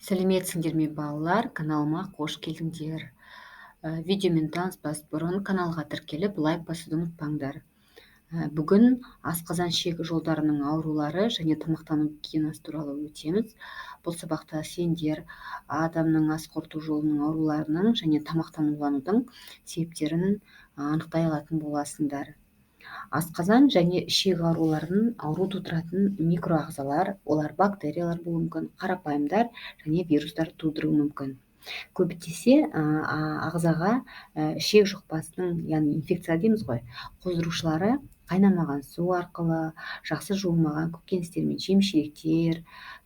Сәлеметсіңдер ме балалар, каналыма қош келдіңдер. Видеомен таныспас бұрын каналға тіркеліп лайк басуды ұмытпаңдар. Бүгін асқазан ішек жолдарының аурулары және тамақтану гигиенасы туралы өтеміз. Бұл сабақта сендер адамның ас қорыту жолының ауруларының және тамақтануланудың себептерін анықтай алатын боласыңдар. Асқазан және ішек ауруларын ауру тудыратын микроағзалар, олар бактериялар болуы мүмкін, қарапайымдар және вирустар тудыруы мүмкін. Көбінесе ағзаға ішек жұқпасының, яғни инфекция дейміз ғой, қоздырушылары қайнамаған су арқылы, жақсы жуылмаған көкөністер мен жемшелектер,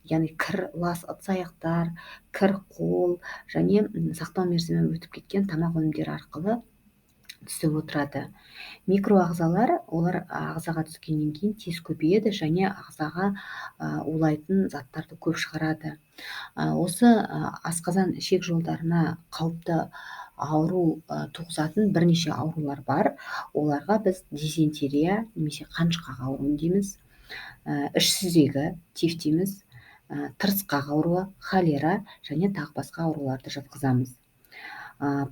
яғни кір, лас ыдыс-аяқтар, кір қол және сақтау мерзімі өтіп кеткен тамақ өнімдері арқылы түсіп отырады. Микроағзалар, олар ағзаға түскеннен кейін тез көбейеді және ағзаға улайтын заттарды көп шығарады. Осы асқазан ішек жолдарына қауіпті ауру туғызатын бірнеше аурулар бар. Оларға біз дизентерия немесе қанжықақ ауруы дейміз, іш сүзегі, тиф дейміз, тырысқақ ауруы, холера және тағы басқа ауруларды жатқызамыз.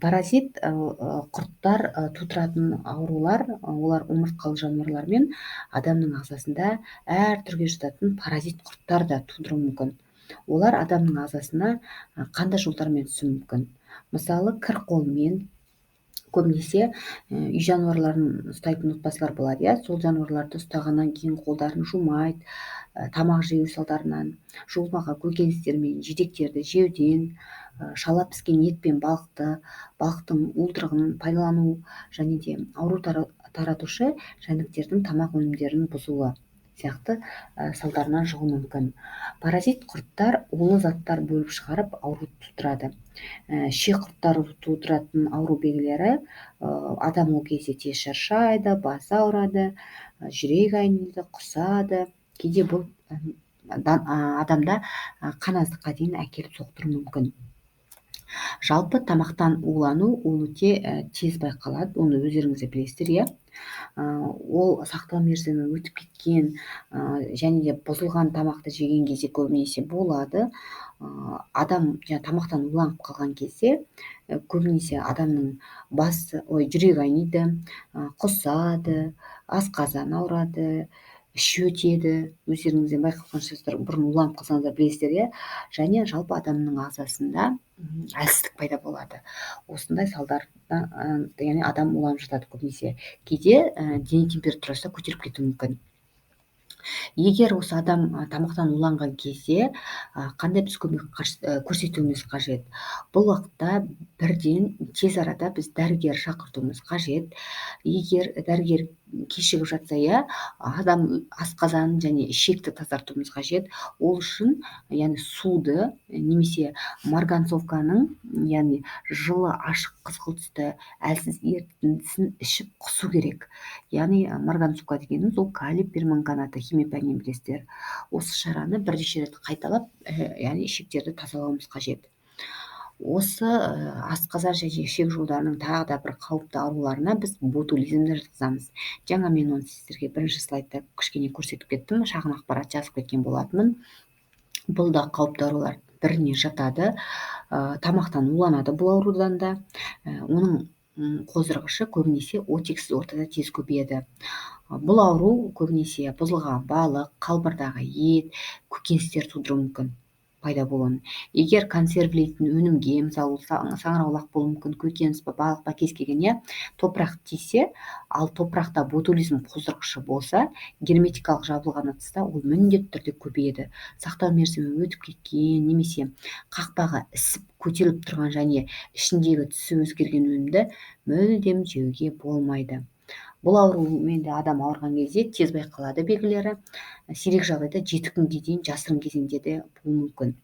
Паразит құрттар тудыратын аурулар, олар омыртқалы жануарлар мен адамның ағзасында әр түрге жататын паразит құрттар да тудыруы мүмкін. Олар адамның ағзасына қандай жолдармен түсуі мүмкін? Мысалы, кір қолмен, көбінесе үй жануарларын ұстайтын отбасылар болады, сол жануарларды ұстағаннан кейін қолдарын жумайды, тамақ жеу салдарынан, жуылмаған көкөністер мен жидектерді жеуден, шала піскен ет пен балықтың уылдырығын пайдалану және де ауру таратушы жәндіктердің тамақ өнімдерін бұзуы сияқты салдарынан шығуы мүмкін. Паразит құрттар улы заттар бөліп шығарып ауру тудырады. Ішек құрттары тудыратын ауру белгілері: адам ол кезде тез шаршайды, басы ауырады, жүрек айниды, құсады. Кейде бұл адамда қан аздыққа дейін әкеліп соқтыруы мүмкін. Жалпы тамақтан улану ол өте тез байқалады, оны өздеріңіз де білесіздер, иә. Ол сақтау мерзімі өтіп кеткен және де бұзылған тамақты жеген кезде көбінесе болады. Адам тамақтан уланып қалған кезде көбінесе адамның жүрегі айниды, құсады, асқазан ауырады, іші өтеді. Өздеріңізден байқаған шығарсыздар, бұрын уланып қалсаңыздар білесіздер, иә. Және жалпы адамның ағзасында әлсіздік пайда болады. Осындай салдардан, яғни адам уланып жатады көбінесе. Кейде дене температурасы да көтеріліп кетуі мүмкін. Егер осы адам тамақтан уланған кезде қандай біз көмек көрсетуіміз қажет? Бұл уақытта бірден тез арада біз дәрігер шақыртуымыз қажет. Егер дәрігер кешігіп жатса, адам асқазанын және ішекті тазартуымыз қажет. Ол үшін яғни суды немесе марганцовканың, яғни жылы ашық қызғылт түсті әлсіз ерітіндісін ішіп құсу керек. Яғни марганцовка дегеніміз ол калий перманганаты, химия пәнінен білесіздер. Осы шараны бірнеше рет қайталап, яғни ішектерді тазалауымыз қажет. Осы асқазан және ішек жолдарының тағы да бір қауіпті ауруларына біз ботулизмді жатқызамыз. Жаңа мен оны сіздерге бірінші слайдта кішкене көрсетіп кеттім, шағын ақпарат жазып кеткен болатынмын. Бұл да қауіпті аурулар біріне жатады. Тамақтан уланады бұл аурудан да. Оның қоздырғышы көбінесе оттексіз ортада тез көбейеді. Бұл ауру көбінесе бұзылған балық, қалбырдағы ет, көкөністер тудыруы мүмкін пайда болуын. Егер консервілейтін өнімге, мысалы саңырауқұлақ болуы мүмкін, көкөніс па, балық па, кез келген, топырақ тисе, ал топырақта ботулизм қоздырғышы болса, герметикалық жабылған ыдыста ол міндетті түрде көбейеді. Сақтау мерзімі өтіп кеткен немесе қақпағы ісіп көтеріліп тұрған және ішіндегі түсі өзгерген өнімді мүлдем жеуге болмайды. Бұл аурумен де адам ауырған кезде тез байқалады белгілері. Сирек жағдайда 7 күнге дейін жасырын кезеңде де болуы мүмкін.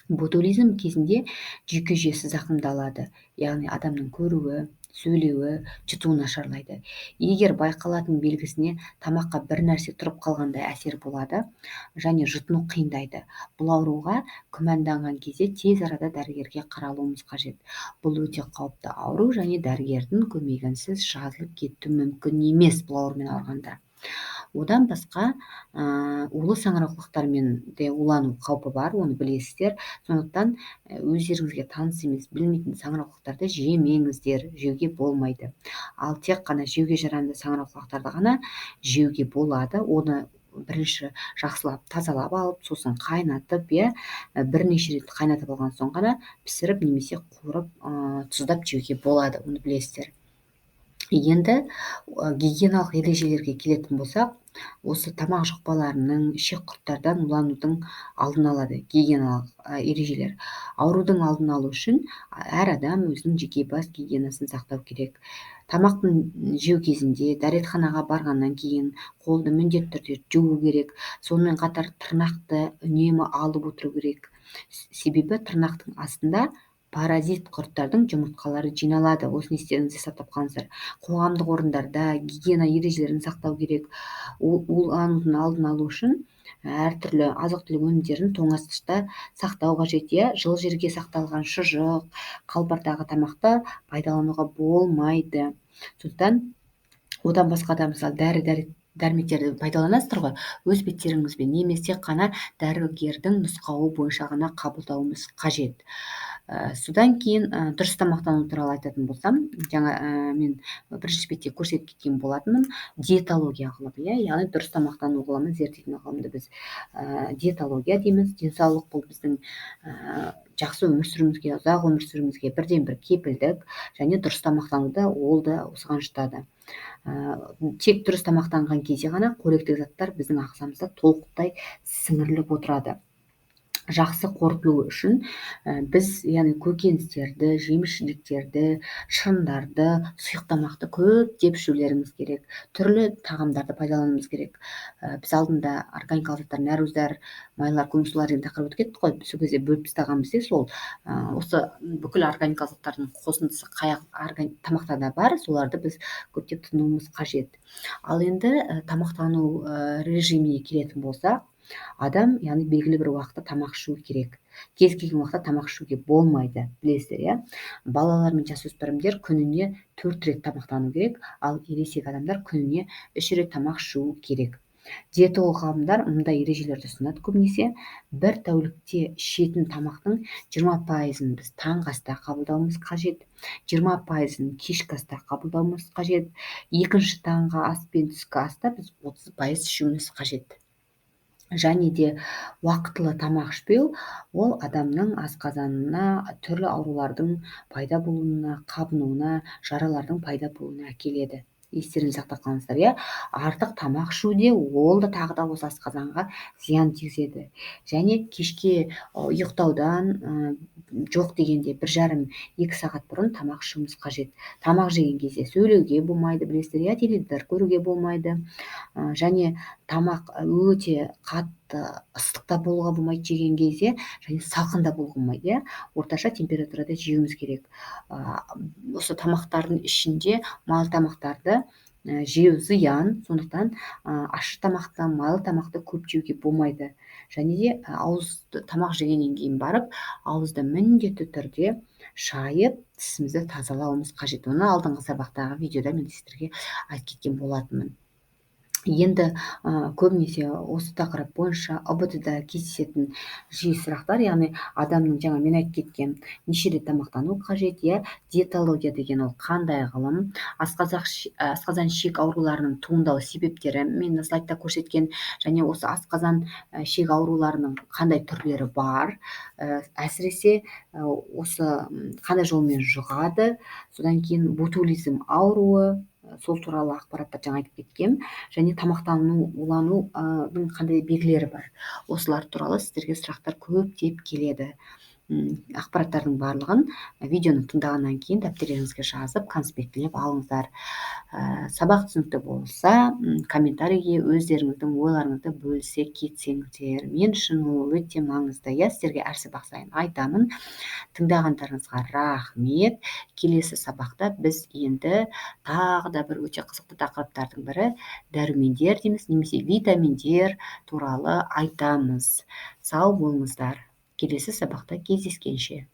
Ботулизм кезінде жүйке жүйесі зақымдалады, яғни адамның көруі, сөйлеуі, жұтуы нашарлайды. Егер байқалатын белгісіне тамаққа бір нәрсе тұрып қалғандай әсер болады және жұтыну қиындайды. Бұл ауруға күмәнданған кезде тез арада дәрігерге қаралуымыз қажет. Бұл өте қауіпті ауру және дәрігердің көмегінсіз жазылып кету мүмкін емес бұл аурумен ауырғанда. Одан басқа улы саңырауқұлақтармен де улану қаупі бар, оны білесіздер. Сондықтан өздеріңізге таныс емес, білмейтін саңырауқұлақтарды жемеңіздер, жеуге болмайды. Ал тек қана жеуге жарамды саңырауқұлақтарды ғана жеуге болады. Оны бірінші жақсылап тазалап алып, сосын қайнатып, бірнеше рет қайнатып алған соң ғана пісіріп немесе қуырып, тұздап жеуге болады, оны білесіздер. Енді гигиеналық ережелерге келетін болсақ, осы тамақ жұқпаларының, ішек құрттардан уланудың алдын алады гигиеналық ережелер. Аурудың алдын алу үшін әр адам өзінің жеке бас гигиенасын сақтау керек. Тамақтың жеу кезінде, дәретханаға барғаннан кейін қолды міндетті түрде жуу керек. Сонымен қатар тырнақты үнемі алып отыру керек. Себебі тырнақтың астында паразит құрттардың жұмыртқалары жиналады. Осыны естеріңізде сақтап қалыңыздар. Қоғамдық орындарда гигиена ережелерін сақтау керек. Уланудың алдын алу үшін әртүрлі азық-түлік өнімдерін тоңазытқышта сақтау қажет. Жылы жерге сақталған шұжық, қалбардағы тамақты пайдалануға болмайды. Сондықтан одан басқа да мысалы дәрі-дәрмектерді пайдаланасыздар ғой, өз беттеріңізбен немесе қана дәрігердің нұсқауы бойынша ғана қабылдауымыз қажет. Содан кейін дұрыс тамақтану туралы айтатын болсам, жаңа мен бірінші бетте көрсетіп кеткен болатынмын, диетология ғылымы, яғни дұрыс тамақтану ғылымын зерттейтін ғылымды біз диетология дейміз. Денсаулық бұл біздің жақсы өмір сүруімізге, ұзақ өмір сүруімізге бірден бір кепілдік, және дұрыс тамақтануды ол да осыған жатады. Тек дұрыс тамақтанған кезде ғана қоректік заттар біздің ағзамызда толықтай сіңіріліп отырады. Жақсы қорытылу үшін біз яғни көкөністерді, жеміс-жидектерді, шырындарды, сұйық тамақты көптеп ішулеріміз керек. Түрлі тағамдарды пайдалануымыз керек. Біз алдында органикалық заттар, нәруыздар, майлар, көмірсулар деген тақырып өтіп кеттік қой. Сол кезде бөліп тастағанбыз, сол осы бүкіл органикалық заттардың қосындысы қай тамақтарда бар, соларды біз көптеп тұтынуымыз қажет. Ал енді тамақтану режиміне келетін болсақ, адам яғни белгілі бір уақытта тамақ ішу керек. Кез келген уақытта тамақ ішуге болмайды, білесіздер. Балалар мен жасөспірімдер күніне 4 рет тамақтану керек, ал ересек адамдар күніне 3 рет тамақ ішу керек. Диетолог ғалымдар мұндай ережелерді ұсынады көбінесе. Бір тәулікте ішетін тамақтың 20%-ын біз таңғы аста қабылдауымыз қажет, 20%-ын кешкі аста қабылдауымыз қажет. Екінші таңғы ас пен түскі аста біз 30% ішуіміз қажет. Және де уақытылы тамақ ішпеу ол адамның асқазанына түрлі аурулардың пайда болуына, қабынуына, жаралардың пайда болуына әкеледі. Естеріңізде сақтап қалыңыздар. Артық тамақ ішу де ол да тағы да осы асқазанға зиян тигізеді. Және кешке ұйықтаудан жоқ дегенде 1,5-2 сағат бұрын тамақ ішуіміз қажет. Тамақ жеген кезде сөйлеуге болмайды, білесіздер, теледидар көруге болмайды. Және тамақ өте қатты ыстықта болуға болмайды жеген кезде, және салқында болуға болмайды. Орташа температурада жеуіміз керек. Осы тамақтардың ішінде мал тамақтарды жеу зиян, сондықтан ащы тамақты, майлы тамақты көп жеуге болмайды. Және де тамақ жегеннен кейін барып, ауызды міндетті түрде шайып, тісімізді тазалауымыз қажет. Оны алдыңғы сабақтағы видеода мен сіздерге айтып кеткен болатынмын. Енді көбінесе осы тақырып бойынша ұбт-да кездесетін жиі сұрақтар, яғни адамның жаңа мен айтып кеткен неше рет тамақтану қажет, диетология деген ол қандай ғылым, асқазан ішек ауруларының туындау себептері мен слайдта көрсеткен, және осы асқазан ішек ауруларының қандай түрлері бар, әсіресе осы қандай жолмен жұғады, содан кейін ботулизм ауруы, сол туралы ақпараттар жаңа айтып кеткем, және тамақтану уланудың қандай белгілері бар. Осылар туралы сіздерге сұрақтар көптеп келеді. Ақпараттардың барлығын видеоны тыңдағаннан кейін дәптерлеріңізге жазып, конспектілеп алыңыздар. Сабақ түсінікті болса, комментарийге өздеріңіздің ойларыңызды бөлісе кетсеңіздер, мен үшін ол өте маңызды. Сіздерге әр сабақ сайын айтамын. Тыңдағандарыңызға рахмет. Келесі сабақта біз енді тағы да бір өте қызықты тақырыптардың бірі дәрумендер дейміз, немесе витаминдер туралы айтамыз. Сау болыңыздар. Келесі сабақта кездескенше.